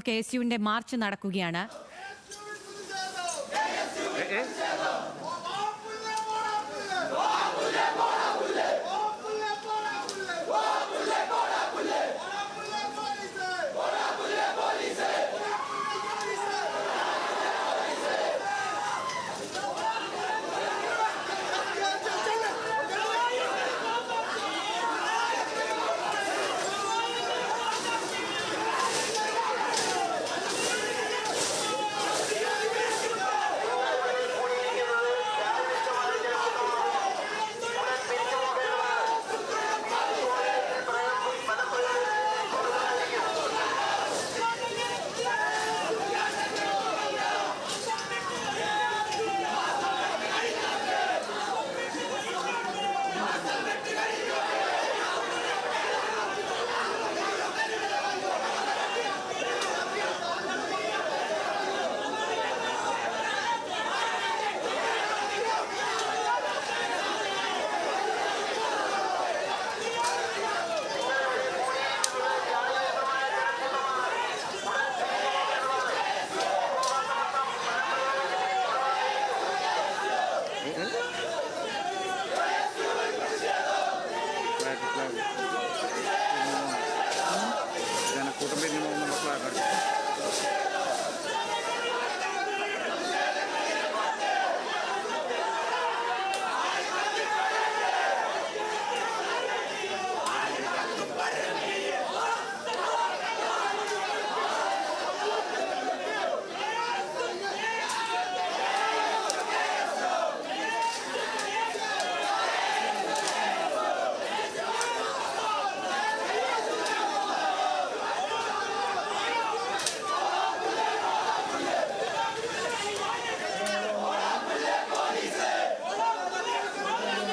KSUവിന്റെ March നടക്കുകയാണ്.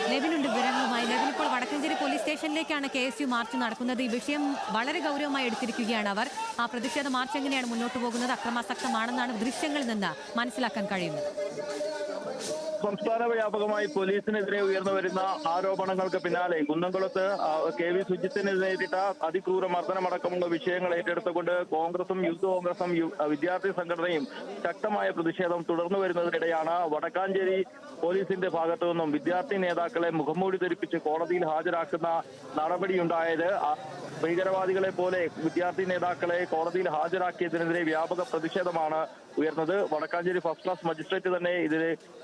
ലെവിനുണ്ട് വിവരങ്ങളുമായി. Levin, ഇപ്പോൾ വടക്കഞ്ചേരി പോലീസ് സ്റ്റേഷനിലേക്കാണ് KSU മാർച്ച് നടക്കുന്നത്. ഈ വിഷയം വളരെ ഗൗരവമായി എടുത്തിരിക്കുകയാണ് അവർ. ആ പ്രതിഷേധ മാർച്ച് എങ്ങനെയാണ് മുന്നോട്ട് പോകുന്നത്? അക്രമാസക്തമാണെന്നാണ് ദൃശ്യങ്ങളിൽ നിന്ന് മനസ്സിലാക്കാൻ കഴിയുന്നത്. സംസ്ഥാന വ്യാപകമായി പോലീസിനെതിരെ ഉയർന്നു വരുന്ന ആരോപണങ്ങൾക്ക് പിന്നാലെ കുന്നംകുളത്ത് KV സുജിത്തിന് നേരിട്ട അതിക്രൂര മർദ്ദനമടക്കമുള്ള വിഷയങ്ങൾ ഏറ്റെടുത്തുകൊണ്ട് കോൺഗ്രസും യൂത്ത് കോൺഗ്രസും വിദ്യാർത്ഥി സംഘടനയും ശക്തമായ പ്രതിഷേധം തുടർന്നു വരുന്നതിനിടെയാണ് വടക്കാഞ്ചേരി പോലീസിന്റെ ഭാഗത്തു നിന്നും വിദ്യാർത്ഥി നേതാക്കളെ മുഖംമൂടി ധരിപ്പിച്ച് കോടതിയിൽ ഹാജരാക്കുന്ന നടപടിയുണ്ടായത്. ഭീകരവാദികളെ പോലെ വിദ്യാർത്ഥി നേതാക്കളെ കോടതിയിൽ ഹാജരാക്കിയതിനെതിരെ വ്യാപക പ്രതിഷേധമാണ് ഉയർന്നത്. വടക്കാഞ്ചേരി ഫസ്റ്റ് ക്ലാസ് മജിസ്ട്രേറ്റ് തന്നെ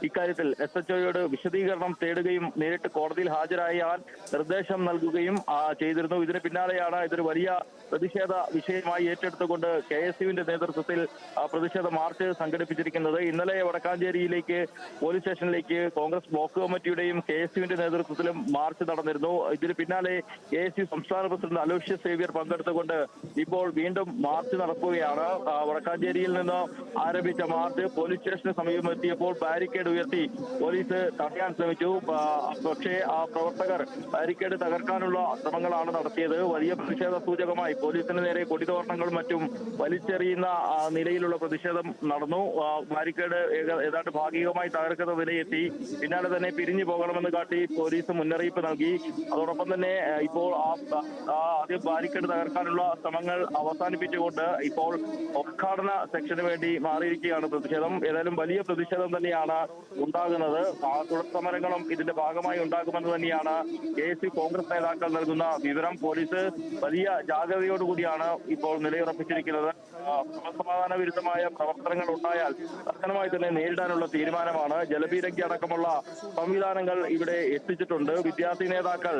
ഇക്കാര്യത്തിൽ SHOയോട് വിശദീകരണം തേടുകയും നേരിട്ട് കോടതിയിൽ ഹാജരായാൽ നിർദ്ദേശം നൽകുകയും ചെയ്തിരുന്നു. ഇതിന് പിന്നാലെയാണ് ഇതൊരു വലിയ പ്രതിഷേധ വിഷയമായി ഏറ്റെടുത്തുകൊണ്ട് KSUവിന്റെ നേതൃത്വത്തിൽ പ്രതിഷേധ മാർച്ച് സംഘടിപ്പിച്ചിരിക്കുന്നത്. ഇന്നലെ വടക്കാഞ്ചേരിയിലേക്ക് പോലീസ് സ്റ്റേഷനിലേക്ക് കോൺഗ്രസ് ബ്ലോക്ക് കമ്മിറ്റിയുടെയും KSUവിന്റെ നേതൃത്വത്തിലും മാർച്ച് നടന്നിരുന്നു. ഇതിന് പിന്നാലെ KSU സംസ്ഥാന പ്രസിഡന്റ് അലോഷ്യസ് സേവ്യർ പങ്കെടുത്തുകൊണ്ട് ഇപ്പോൾ വീണ്ടും മാർച്ച് നടക്കുകയാണ്. വടക്കാഞ്ചേരിയിൽ നിന്ന് ആരംഭിച്ച മാർച്ച് പോലീസ് സ്റ്റേഷന് സമീപം എത്തിയപ്പോൾ ബാരിക്കേഡ് ഉയർത്തി പോലീസ് തടയാൻ ശ്രമിച്ചു. പക്ഷേ ആ പ്രവർത്തകർ ബാരിക്കേഡ് തകർക്കാനുള്ള ശ്രമങ്ങളാണ് നടത്തിയത്. വലിയ പ്രതിഷേധ സൂചകമായി പോലീസിന് നേരെ കൊടിതോരണങ്ങളും മറ്റും വലിച്ചെറിയുന്ന നിലയിലുള്ള പ്രതിഷേധം നടന്നു. ബാരിക്കേഡ് ഏതാണ്ട് ഭാഗികമായി തകർക്കുന്ന നിലയെത്തി. പിന്നാലെ തന്നെ പിരിഞ്ഞു പോകണമെന്ന് കാട്ടി പോലീസ് മുന്നറിയിപ്പ് നൽകി. അതോടൊപ്പം തന്നെ ഇപ്പോൾ ആദ്യം ബാരിക്കേഡ് തകർക്കാനുള്ള ശ്രമങ്ങൾ അവസാനിപ്പിച്ചുകൊണ്ട് ഇപ്പോൾ ഉദ്ഘാടന സെക്ഷന് വേണ്ടി മാറിയിരിക്കുകയാണ് പ്രതിഷേധം. ഏതായാലും വലിയ പ്രതിഷേധം തന്നെയാണ് ഉണ്ടാകുന്നത്. തുടർ സമരങ്ങളും ഇതിന്റെ ഭാഗമായി ഉണ്ടാകുമെന്ന് തന്നെയാണ് KSU കോൺഗ്രസ് നേതാക്കൾ നൽകുന്ന വിവരം. പോലീസ് വലിയ ജാഗ്രതയോടുകൂടിയാണ് ഇപ്പോൾ നിലയുറപ്പിച്ചിരിക്കുന്നത്. ക്രമസമാധാന വിരുദ്ധമായ പ്രവർത്തനങ്ങൾ ഉണ്ടായാൽ കർശനമായി തന്നെ നേരിടാനുള്ള തീരുമാനമാണ്. ജലപീരങ്കി അടക്കമുള്ള സംവിധാനങ്ങൾ ഇവിടെ എത്തിച്ചിട്ടുണ്ട്. വിദ്യാർത്ഥി നേതാക്കൾ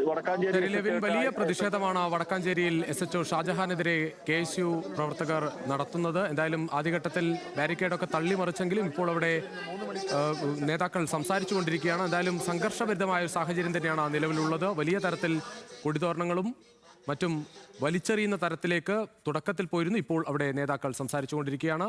വടക്കാഞ്ചേരി വലിയ പ്രതിഷേധമാണ് വടക്കാഞ്ചേരിയിൽ SHO ഷാജഹാനെതിരെ KSU പ്രവർത്തകർ നടത്തുന്നത്. എന്തായാലും ആദ്യഘട്ടത്തിൽ ബാരിക്കേഡൊക്കെ തള്ളിമറിച്ചെങ്കിലും ഇപ്പോൾ അവിടെ നേതാക്കൾ സംസാരിച്ചുകൊണ്ടിരിക്കുകയാണ്. എന്തായാലും സംഘർഷഭരിതമായ ഒരു സാഹചര്യം തന്നെയാണ് നിലവിലുള്ളത്. വലിയ തരത്തിൽ കൊടിതോരണങ്ങളും മറ്റും വലിച്ചെറിയുന്ന തരത്തിലേക്ക് തുടക്കത്തിൽ പോയിരുന്നു. ഇപ്പോൾ അവിടെ നേതാക്കൾ സംസാരിച്ചുകൊണ്ടിരിക്കുകയാണ്.